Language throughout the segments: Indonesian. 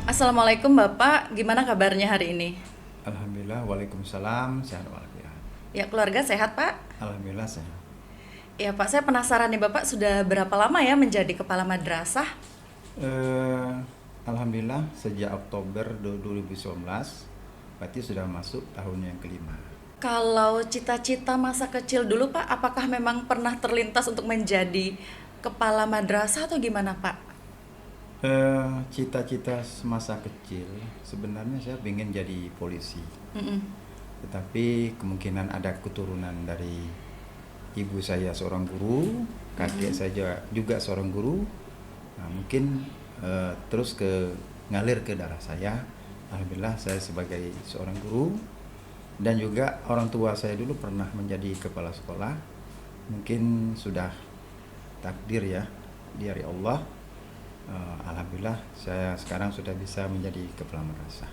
Assalamualaikum Bapak, gimana kabarnya hari ini? Alhamdulillah, waalaikumsalam, sehat walafiat. Ya, keluarga sehat Pak? Alhamdulillah sehat. Ya Pak, saya penasaran nih Bapak sudah berapa lama ya menjadi kepala madrasah? Eh, Alhamdulillah sejak Oktober 2019, berarti sudah masuk tahun yang kelima. Kalau cita-cita masa kecil dulu Pak, apakah memang pernah terlintas untuk menjadi kepala madrasah atau gimana Pak? Cita-cita masa kecil sebenarnya saya ingin jadi polisi, Mm-mm. tetapi kemungkinan ada keturunan dari ibu saya seorang guru, kakek saya juga seorang guru. Nah, mungkin terus ngalir ke darah saya. Alhamdulillah saya sebagai seorang guru, dan juga orang tua saya dulu pernah menjadi kepala sekolah. Mungkin sudah takdir ya dari Allah. Alhamdulillah saya sekarang sudah bisa menjadi kepala madrasah.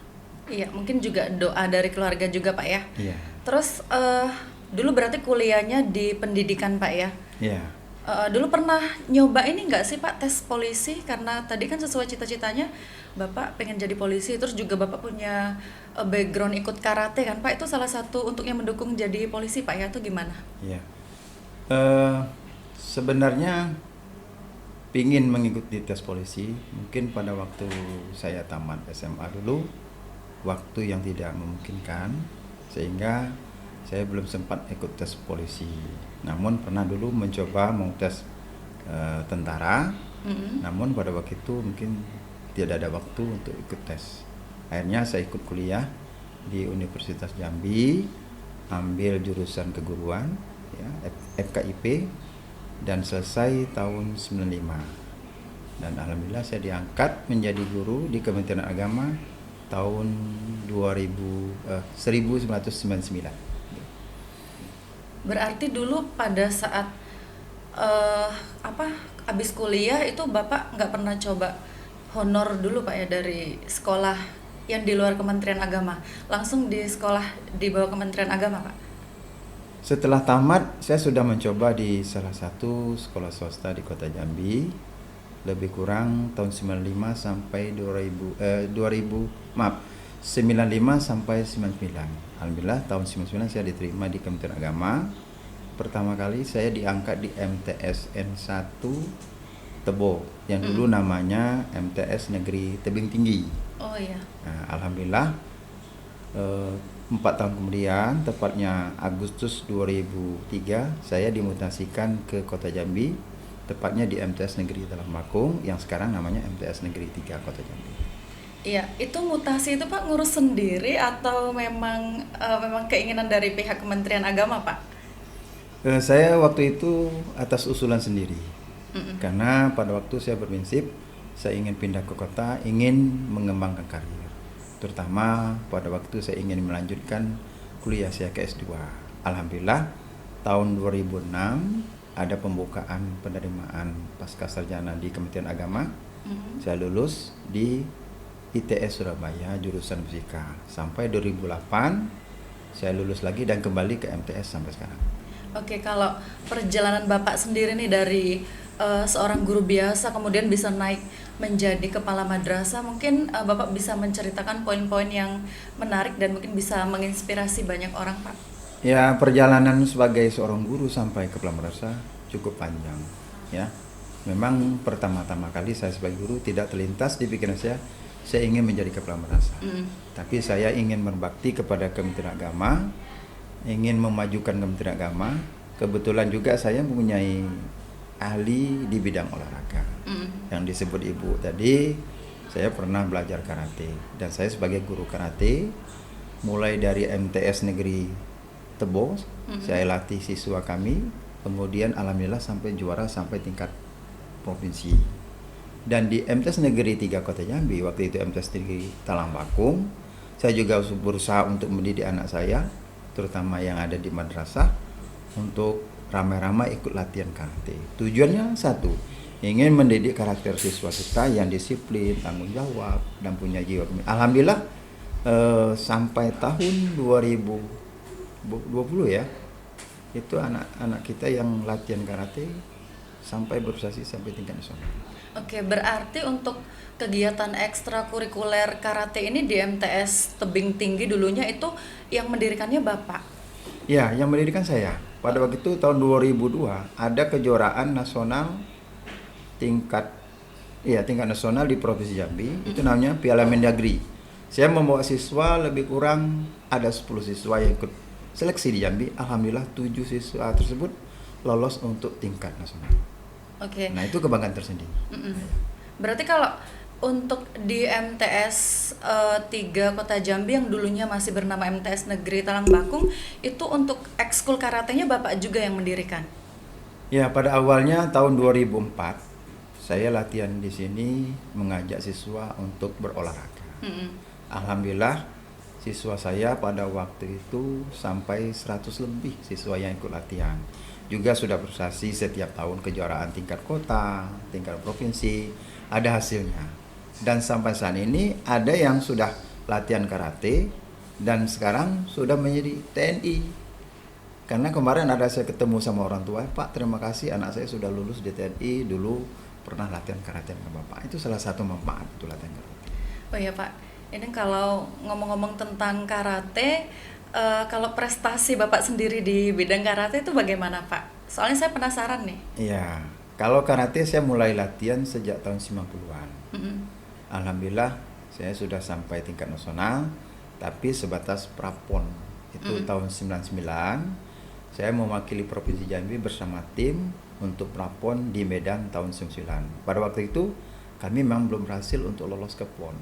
Iya, mungkin juga doa dari keluarga juga Pak ya. Iya, Terus dulu berarti kuliahnya di pendidikan Pak ya? iya. Dulu pernah nyoba ini nggak sih Pak tes polisi? Karena tadi kan sesuai cita-citanya Bapak pengen jadi polisi, terus juga Bapak punya background ikut karate kan Pak? Itu salah satu untuk yang mendukung jadi polisi Pak ya, atau gimana? Iya. Sebenarnya pingin mengikuti tes polisi, mungkin pada waktu saya tamat SMA dulu, waktu yang tidak memungkinkan, sehingga saya belum sempat ikut tes polisi. Namun pernah dulu mencoba mau tes tentara, Mm-mm. namun pada waktu itu mungkin tidak ada waktu untuk ikut tes. Akhirnya saya ikut kuliah di Universitas Jambi, ambil jurusan keguruan, ya, FKIP, dan selesai tahun 95. Dan alhamdulillah saya diangkat menjadi guru di Kementerian Agama tahun 1999. Berarti dulu pada saat eh apa habis kuliah itu Bapak nggak pernah coba honor dulu Pak ya dari sekolah yang di luar Kementerian Agama, langsung di sekolah di bawah Kementerian Agama Pak? Setelah tamat, saya sudah mencoba di salah satu sekolah swasta di Kota Jambi, lebih kurang tahun 95 sampai 2000, maaf, 95 sampai 99. Alhamdulillah tahun 99 saya diterima di Kementerian Agama. Pertama kali saya diangkat di MTS N1 Tebo, yang dulu namanya MTS Negeri Tebing Tinggi. Oh iya. Nah, alhamdulillah 4 tahun kemudian, tepatnya Agustus 2003, saya dimutasikan ke Kota Jambi, tepatnya di MTS Negeri Talang Bakung, yang sekarang namanya MTS Negeri 3 Kota Jambi. Iya, itu mutasi itu Pak ngurus sendiri atau memang keinginan dari pihak Kementerian Agama Pak? Saya waktu itu atas usulan sendiri, Mm-mm. karena pada waktu saya berprinsip, saya ingin pindah ke kota, ingin mengembangkan karir. Terutama pada waktu saya ingin melanjutkan kuliah saya ke S2. Alhamdulillah tahun 2006 ada pembukaan penerimaan pasca sarjana di Kementerian Agama. Mm-mm. Saya lulus di ITS Surabaya jurusan fisika. Sampai 2008 saya lulus lagi dan kembali ke MTS sampai sekarang. Oke, kalau perjalanan Bapak sendiri nih dari seorang guru biasa kemudian bisa naik menjadi kepala madrasah, mungkin Bapak bisa menceritakan poin-poin yang menarik dan mungkin bisa menginspirasi banyak orang, Pak. Ya, perjalanan sebagai seorang guru sampai kepala madrasah cukup panjang, ya. Memang pertama-tama kali saya sebagai guru tidak terlintas di pikiran saya ingin menjadi kepala madrasah. Mm. Tapi saya ingin berbakti kepada Kementerian Agama, ingin memajukan Kementerian Agama. Kebetulan juga saya mempunyai ahli di bidang olahraga. Mm. Yang disebut ibu tadi, saya pernah belajar karate, dan saya sebagai guru karate mulai dari MTS Negeri Tebo, saya latih siswa kami, kemudian alhamdulillah sampai juara sampai tingkat provinsi. Dan di MTS Negeri 3 Kota Jambi, waktu itu MTS Negeri Talang Bakung, saya juga berusaha untuk mendidik anak saya, terutama yang ada di madrasah, untuk ramai-ramai ikut latihan karate. Tujuannya satu, ingin mendidik karakter siswa kita yang disiplin, tanggung jawab, dan punya jiwa. Alhamdulillah sampai tahun 2020 ya, itu anak-anak kita yang latihan karate sampai berprestasi sampai tingkat nasional. Oke, berarti untuk kegiatan ekstrakurikuler karate ini di MTS Tebing Tinggi dulunya itu yang mendirikannya Bapak. Ya, yang mendirikan saya. Pada waktu itu tahun 2002 ada kejuaraan nasional tingkat tingkat nasional di Provinsi Jambi, itu namanya Piala Mendagri. Saya membawa siswa lebih kurang ada 10 siswa yang ikut seleksi di Jambi. Alhamdulillah 7 siswa tersebut lolos untuk tingkat nasional. Oke. Nah, itu kebanggaan tersendiri. Berarti kalau untuk di MTS 3 Kota Jambi yang dulunya masih bernama MTS Negeri Talangbakung, itu untuk ekskul karatenya Bapak juga yang mendirikan? Ya, pada awalnya tahun 2004 saya latihan di sini mengajak siswa untuk berolahraga. Alhamdulillah siswa saya pada waktu itu sampai 100 lebih siswa yang ikut latihan. Juga sudah berprestasi setiap tahun kejuaraan tingkat kota, tingkat provinsi, ada hasilnya. Dan sampai saat ini ada yang sudah latihan karate dan sekarang sudah menjadi TNI. Karena kemarin ada saya ketemu sama orang tua, Pak terima kasih anak saya sudah lulus di TNI, dulu pernah latihan karate dengan Bapak. Itu salah satu manfaat itu latihan karate. Oh iya Pak, ini kalau ngomong-ngomong tentang karate, kalau prestasi Bapak sendiri di bidang karate itu bagaimana Pak? Soalnya saya penasaran nih. Iya, kalau karate saya mulai latihan sejak tahun 90-an. Alhamdulillah saya sudah sampai tingkat nasional, tapi sebatas prapon. Itu tahun 99, saya mewakili Provinsi Jambi bersama tim untuk prapon di Medan tahun 99. Pada waktu itu kami memang belum berhasil untuk lolos ke PON.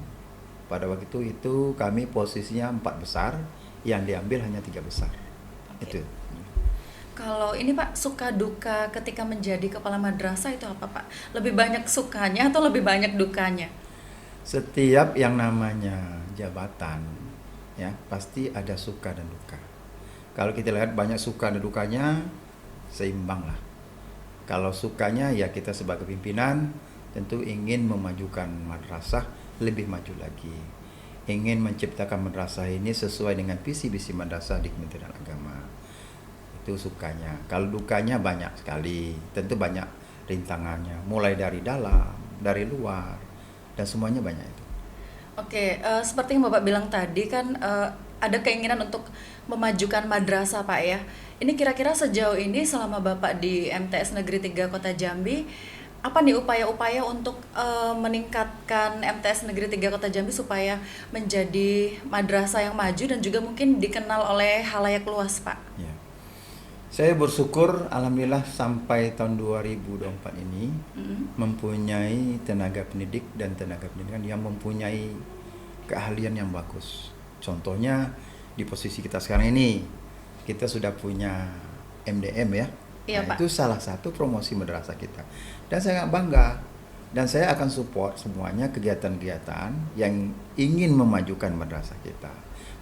Pada waktu itu kami posisinya 4 besar, yang diambil hanya 3 besar. Itu. Kalau ini Pak, suka duka ketika menjadi kepala madrasah itu apa Pak? Lebih banyak sukanya atau lebih banyak dukanya? Setiap yang namanya jabatan ya pasti ada suka dan duka. Kalau kita lihat banyak suka dan dukanya, seimbang lah. Kalau sukanya ya kita sebagai pimpinan tentu ingin memajukan madrasah lebih maju lagi. Ingin menciptakan madrasah ini sesuai dengan visi-visi madrasah di Kementerian Agama. Itu sukanya. Kalau dukanya banyak sekali. Tentu banyak rintangannya, mulai dari dalam, dari luar, dan semuanya banyak itu. Oke, seperti yang Bapak bilang tadi kan ada keinginan untuk memajukan madrasah Pak ya. Ini kira-kira sejauh ini selama Bapak di MTS Negeri 3 Kota Jambi, apa nih upaya-upaya untuk meningkatkan MTS Negeri 3 Kota Jambi supaya menjadi madrasah yang maju dan juga mungkin dikenal oleh khalayak luas Pak? Ya. Saya bersyukur alhamdulillah sampai tahun 2024 ini mempunyai tenaga pendidik dan tenaga pendidikan yang mempunyai keahlian yang bagus. Contohnya di posisi kita sekarang ini, kita sudah punya MDM ya. Iya, Nah, Pak. itu salah satu promosi madrasah kita. Dan saya sangat bangga. Dan saya akan support semuanya kegiatan-kegiatan yang ingin memajukan madrasah kita.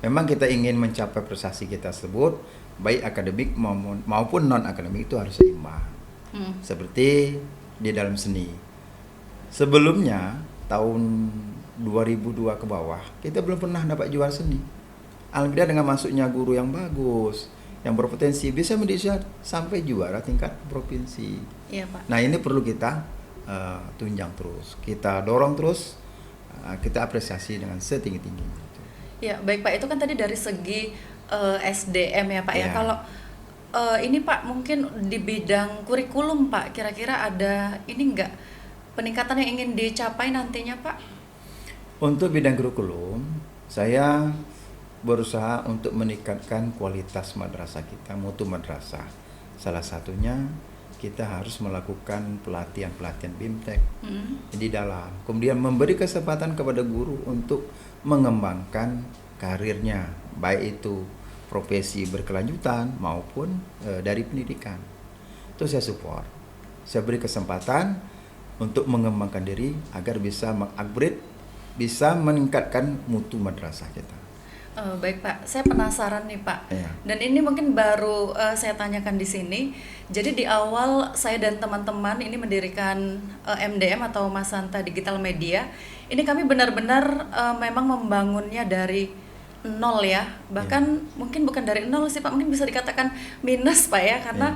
Memang kita ingin mencapai prestasi kita tersebut, baik akademik maupun non-akademik itu harus seimbang. Seperti di dalam seni. Sebelumnya, tahun 2002 ke bawah, kita belum pernah dapat juara seni. Alhamdulillah dengan masuknya guru yang bagus, yang berpotensi bisa mendidik sampai juara tingkat provinsi. Iya Pak. Nah ini perlu kita tunjang terus, kita dorong terus, kita apresiasi dengan setinggi-tingginya. Ya baik Pak, itu kan tadi dari segi SDM ya Pak ya. Ya. Kalau ini Pak mungkin di bidang kurikulum Pak, kira-kira ada ini enggak peningkatan yang ingin dicapai nantinya Pak? Untuk bidang kurikulum, saya berusaha untuk meningkatkan kualitas madrasah kita, mutu madrasah. Salah satunya kita harus melakukan pelatihan-pelatihan BIMTEK di dalam. Kemudian memberi kesempatan kepada guru untuk mengembangkan karirnya, baik itu profesi berkelanjutan maupun dari pendidikan. Itu saya support. Saya beri kesempatan untuk mengembangkan diri agar bisa mengupgrade, bisa meningkatkan mutu madrasah kita. Baik Pak, saya penasaran nih Pak. Ya. Dan ini mungkin baru saya tanyakan di sini. Jadi di awal saya dan teman-teman ini mendirikan MDM atau Masanta Digital Media. Ini kami benar-benar memang membangunnya dari nol ya. Bahkan mungkin bukan dari nol sih Pak, mungkin bisa dikatakan minus Pak ya, karena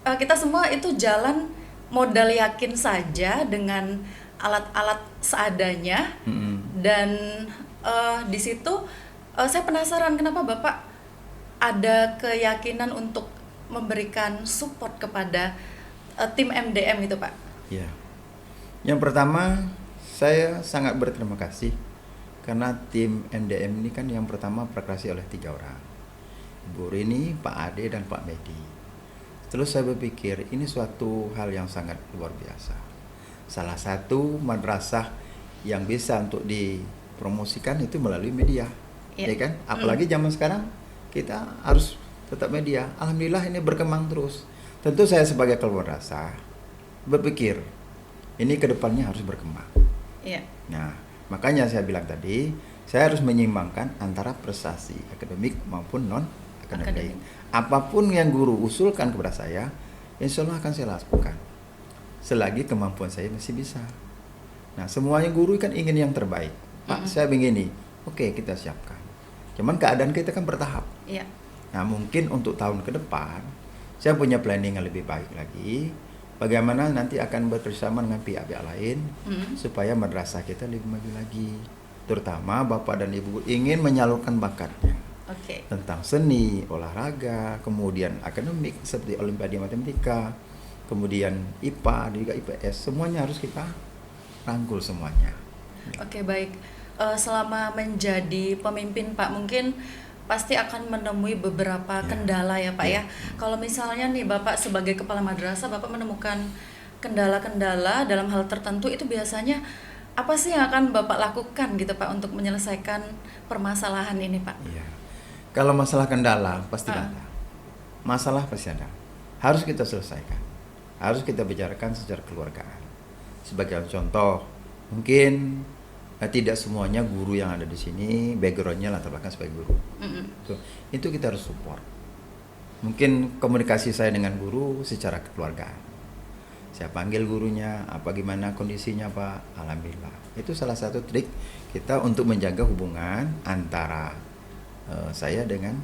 kita semua itu jalan modal yakin saja dengan alat-alat seadanya. Dan di situ saya penasaran kenapa Bapak ada keyakinan untuk memberikan support kepada tim MDM itu, Pak. Ya. Yang pertama, saya sangat berterima kasih karena tim MDM ini kan yang pertama berkreasi oleh 3 orang. Bu Rini, Pak Ade, dan Pak Medi. Terus saya berpikir ini suatu hal yang sangat luar biasa. Salah satu madrasah yang bisa untuk dipromosikan itu melalui media, ya kan? Apalagi zaman sekarang kita harus tetap media. Alhamdulillah ini berkembang terus. Tentu saya sebagai kepala madrasah berpikir ini kedepannya harus berkembang. Iya. Nah, makanya saya bilang tadi, saya harus menyeimbangkan antara prestasi akademik maupun non akademik. Apapun yang guru usulkan kepada saya, insya Allah akan saya lakukan. Selagi kemampuan saya masih bisa. Nah, semuanya guru kan ingin yang terbaik. Pak, saya begini, oke kita siapkan. Cuman keadaan kita kan bertahap. Iya. Nah, mungkin untuk tahun ke depan, saya punya planning yang lebih baik lagi. Bagaimana nanti akan bekerjasama dengan pihak-pihak lain supaya madrasah kita lebih maju lagi. Terutama Bapak dan Ibu ingin menyalurkan bakatnya tentang seni, olahraga, kemudian akademik seperti Olimpiade Matematika, kemudian IPA dan juga IPS, semuanya harus kita rangkul semuanya. Oke, baik. Selama menjadi pemimpin Pak, mungkin pasti akan menemui beberapa kendala ya Pak ya. Kalau misalnya nih Bapak sebagai kepala madrasah, Bapak menemukan kendala-kendala dalam hal tertentu, itu biasanya apa sih yang akan Bapak lakukan gitu Pak untuk menyelesaikan permasalahan ini Pak? Iya. Kalau masalah kendala pasti ada. Masalah pasti ada. Harus kita selesaikan. Harus kita bicarakan secara keluargaan. Sebagai contoh, mungkin tidak semuanya guru yang ada di sini backgroundnya latar belakang sebagai guru. So, itu kita harus support. Mungkin komunikasi saya dengan guru secara kekeluargaan. Saya panggil gurunya, apa gimana kondisinya Pak, alhamdulillah. Itu salah satu trik kita untuk menjaga hubungan antara saya dengan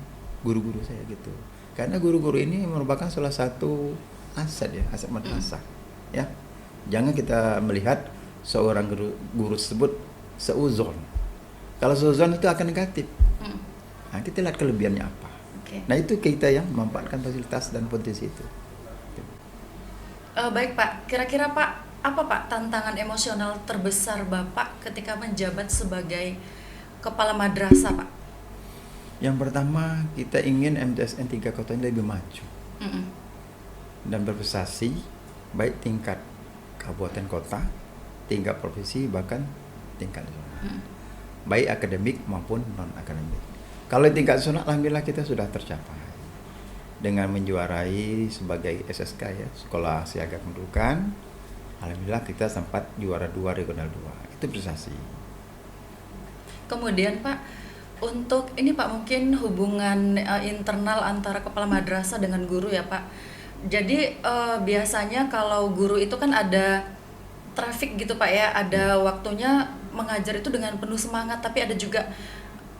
guru-guru saya gitu. Karena guru-guru ini merupakan salah satu aset ya, aset madrasah. Ya, jangan kita melihat seorang guru tersebut seuzon. Kalau seuzon itu akan negatif. Nah, kita lihat kelebihannya apa. Nah, itu kita yang memanfaatkan fasilitas dan potensi itu. Baik Pak, kira-kira Pak, apa Pak tantangan emosional terbesar Bapak ketika menjabat sebagai kepala madrasah Pak? Yang pertama, kita ingin MTSN 3 kota ini lebih maju dan berprestasi, baik tingkat kabupaten kota, tingkat provinsi, bahkan tingkat nasional, baik akademik maupun non akademik. Kalau tingkat nasional, alhamdulillah kita sudah tercapai dengan menjuarai sebagai SSK ya, Sekolah Siaga Kependudukan. Alhamdulillah kita sempat juara 2 regional 2. Itu prestasi. Kemudian Pak, untuk ini Pak mungkin hubungan internal antara kepala madrasah dengan guru ya Pak. Jadi biasanya kalau guru itu kan ada traffic gitu Pak ya, ada waktunya mengajar itu dengan penuh semangat, tapi ada juga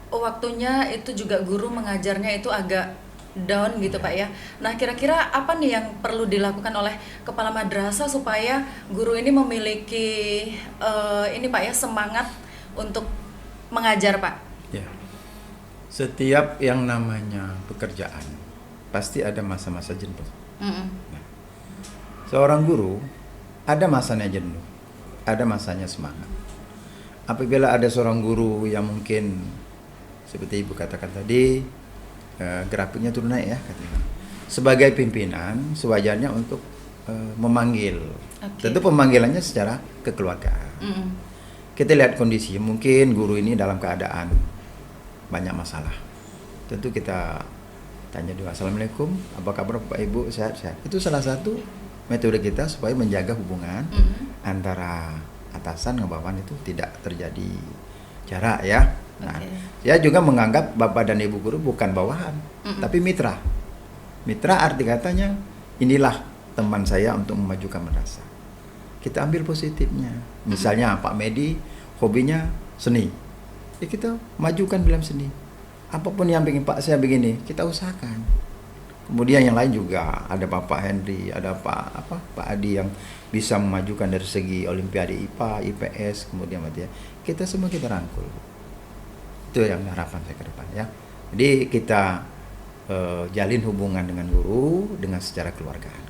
waktunya itu juga guru mengajarnya itu agak down gitu Pak ya. Nah, kira-kira apa nih yang perlu dilakukan oleh kepala madrasah supaya guru ini memiliki ini Pak ya, semangat untuk mengajar Pak? Ya. Setiap yang namanya pekerjaan pasti ada masa-masa jenuh. Nah, seorang guru ada masanya jenuh, ada masanya semangat. Apabila ada seorang guru yang mungkin seperti Ibu katakan tadi, grafiknya turun naik ya katanya. Sebagai pimpinan sewajarnya untuk memanggil. Tentu pemanggilannya secara kekeluargaan. Kita lihat kondisi, mungkin guru ini dalam keadaan banyak masalah. Tentu kita tanya dulu, Assalamualaikum, apa kabar Bapak Ibu, sehat-sehat. Itu salah satu metode kita supaya menjaga hubungan antara atasan dengan bawahan itu tidak terjadi jarak ya. Nah, saya juga menganggap Bapak dan Ibu guru bukan bawahan, tapi mitra. Mitra arti katanya, inilah teman saya untuk memajukan madrasah. Kita ambil positifnya. Misalnya Pak Medi, hobinya seni. Ya kita majukan dalam seni. Apapun yang bikin Pak saya begini, kita usahakan. Kemudian yang lain juga ada Bapak Henry, ada Pak Adi yang bisa memajukan dari segi Olimpiade IPA, IPS, kemudian kita semua kita rangkul. Itu yang harapan saya ke depan ya. Jadi kita jalin hubungan dengan guru dengan secara keluargaan.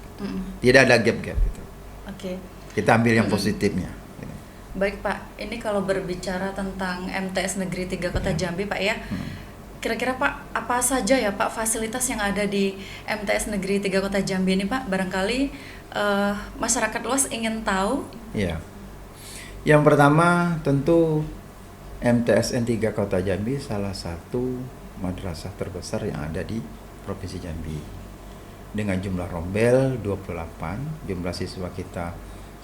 Tidak ada gap-gap gitu. Oke. Kita ambil yang positifnya. Gitu. Baik Pak, ini kalau berbicara tentang MTS Negeri 3 Kota Jambi Pak ya. Kira-kira Pak, apa saja ya Pak fasilitas yang ada di MTS Negeri 3 Kota Jambi ini Pak? Barangkali masyarakat luas ingin tahu. Iya. Yang pertama tentu MTSN 3 Kota Jambi salah satu madrasah terbesar yang ada di Provinsi Jambi. Dengan jumlah rombel 28, jumlah siswa kita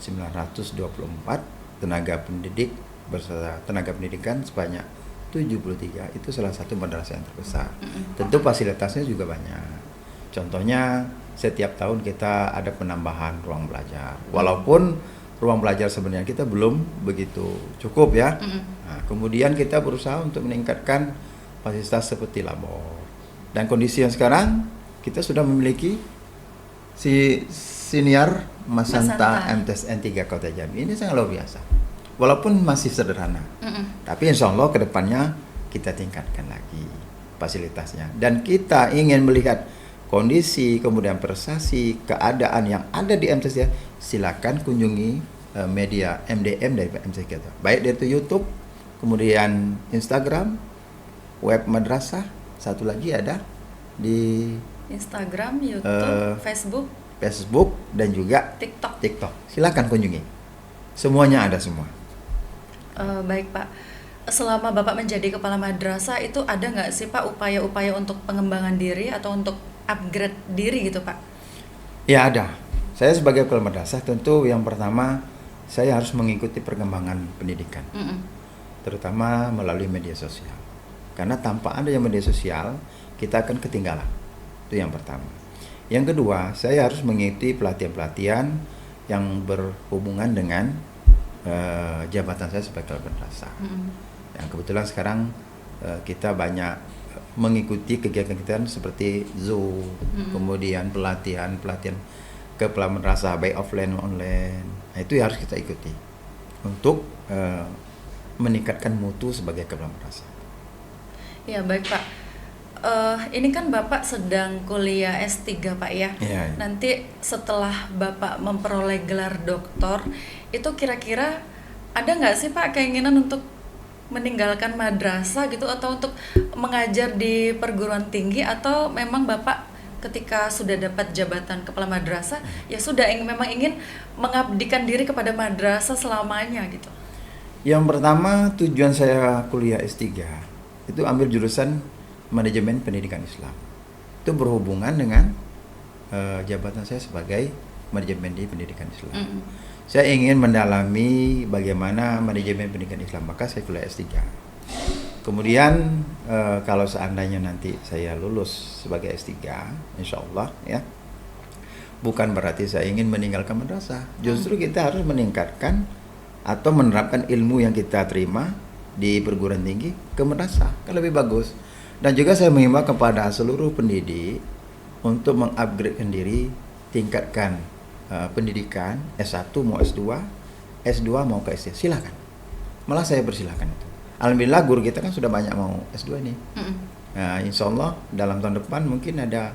924, tenaga pendidik beserta tenaga pendidikan sebanyak 73, itu salah satu madrasah yang terbesar. Tentu fasilitasnya juga banyak. Contohnya setiap tahun kita ada penambahan ruang belajar. Walaupun ruang belajar sebenarnya kita belum begitu cukup ya. Nah, kemudian kita berusaha untuk meningkatkan fasilitas seperti labor. Dan kondisi yang sekarang kita sudah memiliki senior Masanta MTSN 3 Kota Jambi. Ini sangat luar biasa. Walaupun masih sederhana, tapi insya Allah kedepannya kita tingkatkan lagi fasilitasnya. Dan kita ingin melihat kondisi, kemudian prestasi, keadaan yang ada di MTS, silakan kunjungi media MDM dari MTS kita. Baik dari YouTube, kemudian Instagram, web madrasah, satu lagi ada di Instagram, YouTube, Facebook dan juga TikTok. Silakan kunjungi. Semuanya ada semua. Baik Pak, selama Bapak menjadi kepala madrasah itu ada nggak sih Pak upaya-upaya untuk pengembangan diri atau untuk upgrade diri gitu Pak? Ya ada. Saya sebagai kepala madrasah tentu yang pertama saya harus mengikuti perkembangan pendidikan, terutama melalui media sosial. Karena tanpa adanya media sosial kita akan ketinggalan. Itu yang pertama. Yang kedua, saya harus mengikuti pelatihan-pelatihan yang berhubungan dengan jabatan saya sebagai kepala madrasah. Yang kebetulan sekarang kita banyak mengikuti kegiatan-kegiatan seperti Zoom, kemudian pelatihan kepala madrasah baik offline maupun online. Nah, itu harus kita ikuti untuk meningkatkan mutu sebagai kepala madrasah. Ya baik Pak. Ini kan Bapak sedang kuliah S3 Pak ya. Ya. Nanti setelah Bapak memperoleh gelar doktor, itu kira-kira ada nggak sih Pak keinginan untuk meninggalkan madrasah gitu atau untuk mengajar di perguruan tinggi, atau memang Bapak ketika sudah dapat jabatan kepala madrasah ya sudah memang ingin mengabdikan diri kepada madrasah selamanya gitu? Yang pertama, tujuan saya kuliah S3 itu ambil jurusan manajemen pendidikan Islam. Itu berhubungan dengan jabatan saya sebagai manajemen di pendidikan Islam. Saya ingin mendalami bagaimana manajemen pendidikan Islam, maka saya kuliah S3. Kemudian kalau seandainya nanti saya lulus sebagai S3, insya Allah ya, bukan berarti saya ingin meninggalkan madrasah. Justru kita harus meningkatkan atau menerapkan ilmu yang kita terima di perguruan tinggi ke madrasah, kan lebih bagus. Dan juga saya mengimbau kepada seluruh pendidik untuk mengupgrade diri, tingkatkan pendidikan S1 mau S2, S2 mau ke S3, silakan. Malah saya persilahkan itu. Alhamdulillah guru kita kan sudah banyak mau S2 nih. Nah, insya Allah dalam tahun depan mungkin ada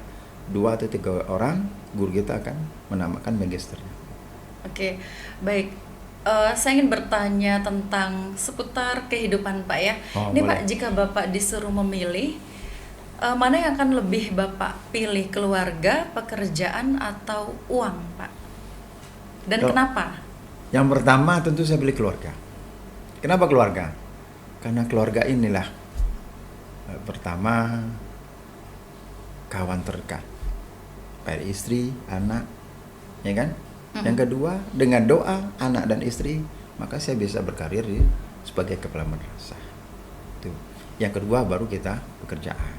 2 atau 3 orang guru kita akan menambahkan magisternya. Oke, baik. Saya ingin bertanya tentang seputar kehidupan Pak ya. Ini boleh. Pak, jika Bapak disuruh memilih, mana yang akan lebih Bapak pilih, keluarga, pekerjaan, atau uang Pak? Dan kenapa? Yang pertama tentu saya pilih keluarga. Kenapa keluarga? Karena keluarga inilah pertama kawan terdekat, baik istri, anak, ya kan? Yang kedua, dengan doa anak dan istri, maka saya bisa berkarir sebagai kepala madrasah. Itu. Yang kedua baru kita pekerjaan.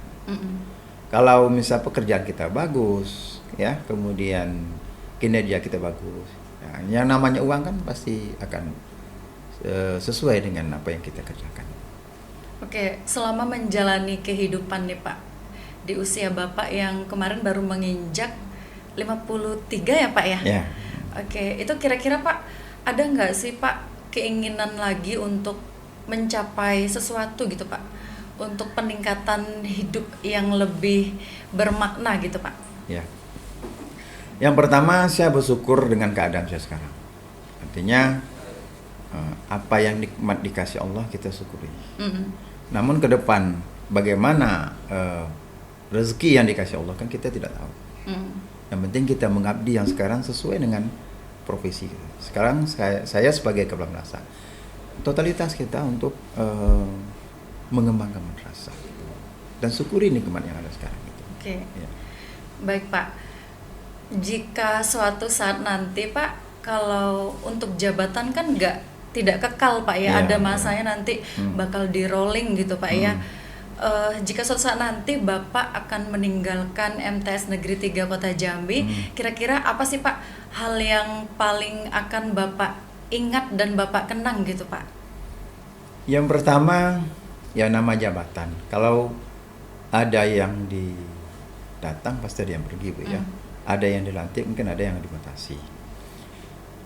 Kalau misal pekerjaan kita bagus, ya, kemudian kinerja kita bagus, ya, yang namanya uang kan pasti akan sesuai dengan apa yang kita kerjakan. Oke, selama menjalani kehidupan nih Pak di usia Bapak yang kemarin baru menginjak 53 ya Pak ya? Ya. Oke, itu kira-kira Pak, ada nggak sih Pak keinginan lagi untuk mencapai sesuatu gitu Pak? Untuk peningkatan hidup yang lebih bermakna gitu Pak? Ya. Yang pertama, saya bersyukur dengan keadaan saya sekarang. Artinya apa yang nikmat dikasih Allah kita syukuri. Namun ke depan bagaimana rezeki yang dikasih Allah kan kita tidak tahu. Yang penting kita mengabdi yang sekarang sesuai dengan profesi kita. Sekarang saya sebagai kepala madrasah, totalitas kita untuk mengembangkan madrasah dan syukuri nikmat yang ada sekarang itu. Oke. Ya. Baik Pak, jika suatu saat nanti Pak, kalau untuk jabatan kan tidak kekal Pak ya, Iya, ada masanya nanti bakal di rolling gitu Pak ya. Jika suatu saat nanti Bapak akan meninggalkan MTS Negeri 3 Kota Jambi, kira-kira apa sih Pak hal yang paling akan Bapak ingat dan Bapak kenang gitu Pak? Yang pertama, ya nama jabatan. Kalau ada yang datang pasti ada yang pergi, Bu ya. Ada yang dilantik, mungkin ada yang dimutasi.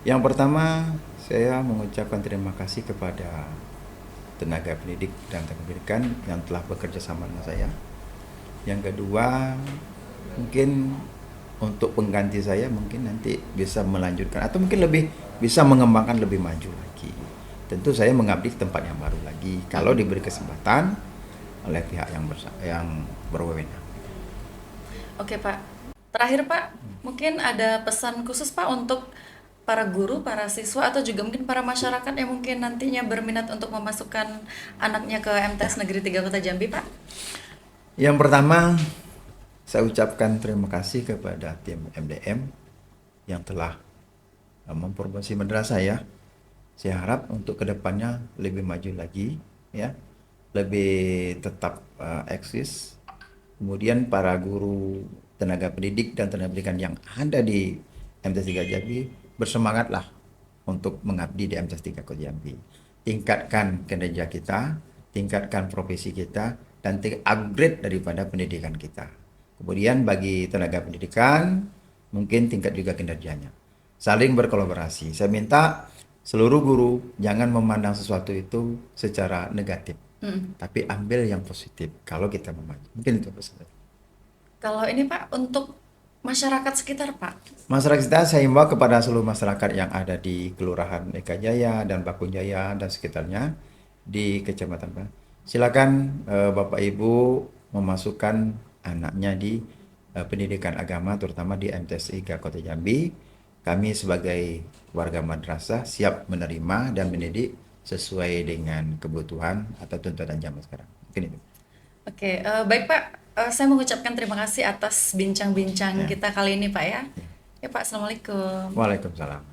Yang pertama, saya mengucapkan terima kasih kepada tenaga pendidik dan tenaga pendidikan yang telah bekerja sama dengan saya. Yang kedua, mungkin untuk pengganti saya mungkin nanti bisa melanjutkan atau mungkin lebih bisa mengembangkan lebih maju lagi. Tentu saya mengabdi di tempat yang baru lagi kalau diberi kesempatan oleh pihak yang berwenang. Oke Pak, terakhir Pak, mungkin ada pesan khusus Pak untuk para guru, para siswa, atau juga mungkin para masyarakat yang mungkin nantinya berminat untuk memasukkan anaknya ke MTS Negeri 3 Kota Jambi Pak? Yang pertama, saya ucapkan terima kasih kepada tim MDM yang telah mempromosi madrasah ya. Saya harap untuk kedepannya lebih maju lagi ya, lebih tetap eksis. Kemudian para guru, tenaga pendidik dan tenaga pendidikan yang ada di MTS 3 Jambi bersemangatlah untuk mengabdi di MTS 3 Kota Jambi. Tingkatkan kinerja kita, tingkatkan profesi kita, dan upgrade daripada pendidikan kita. Kemudian bagi tenaga pendidikan, mungkin tingkat juga kinerjanya. Saling berkolaborasi. Saya minta seluruh guru jangan memandang sesuatu itu secara negatif, tapi ambil yang positif kalau kita memandang. Mungkin itu pesan. Kalau ini Pak, untuk masyarakat sekitar Pak? Masyarakat kita saya himbau kepada seluruh masyarakat yang ada di Kelurahan Eka Jaya dan Bakun Jaya dan sekitarnya di Kecamatan Pak. Silakan Bapak Ibu memasukkan anaknya di pendidikan agama terutama di MTS 3 Kota Jambi. Kami sebagai warga madrasah siap menerima dan mendidik sesuai dengan kebutuhan atau tuntutan zaman sekarang. Mungkin itu. Oke, baik Pak, saya mengucapkan terima kasih atas bincang-bincang kita kali ini Pak ya. Ya Pak, Assalamualaikum. Waalaikumsalam.